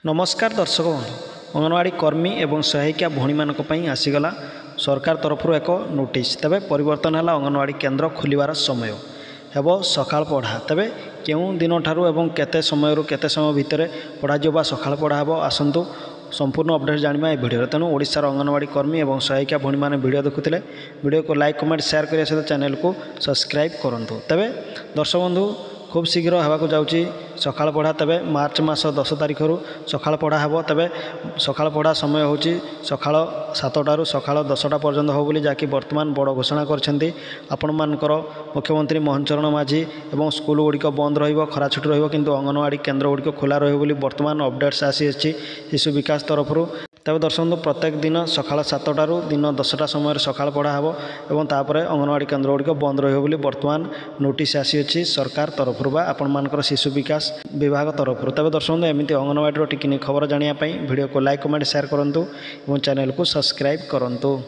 नमस्कार दर्शक बंधु अंगनवाड़ी कर्मी एवं सहायिका भौणी मानक पई आसीगला सरकार तरफ एक नोटिस तेबे परिवर्तन है अंगनवाड़ी केन्द्र खोलिवार समय हेब सकाळ पढ़ा तेबे केउ दिन ठारू एवं केते समय केते समय भितर पढ़ा जो सकाळ पढ़ा हेब आसंतु संपूर्ण अपडेट जानिबा ए भिडियो तेणु ओडिशार अंगनवाड़ी कर्मी एवं सहायिका भौणी माने भिडियो देखुथिले भिडियो को लाइक कमेंट शेयर करिया सहित चैनल को सब्सक्राइब करंतु तेबे दर्शक बंधु खूब शीघ्र होगा जाऊँगी सकाळ पढ़ा तेबे मार्च मास 10 तारिख रु सकाळ पढ़ा हेब तेबे सकाळ पढ़ा समय होची सकाळ 7टा रु सकाळ 10टा पर्यंत हो बोली जाकि वर्तमान बड़ घोषणा करछन्ती आपण मानकर मुख्यमंत्री मोहन चरण माझी एवं स्कूल गुड़िक बंद रहिबो खरा छुट्टी रहिबो किंतु अंगनवाड़ी केन्द्र गुड़िक खोला रहिबो बोली वर्तमान अपडेट्स आसी अछि शिशु विकास तरफ तेज दर्शक प्रत्येक दिन सकाळ 7टा रु दिन 10टा समय सकाळ पढ़ा हेब एवं तापरे अंगनवाड़ी केन्द्र गुड़िक बंद रहिबो बोली वर्तमान नोटिस आसी अछि सरकार तरफ आपण मानकर शिशु विकास विभाग तरफ तेज दर्शक एमती अंगनवाड़ी टिकिनी खबर जानापी वीडियो को लाइक कमेंट शेयर करूँ और चैनल को सब्सक्राइब करूँ।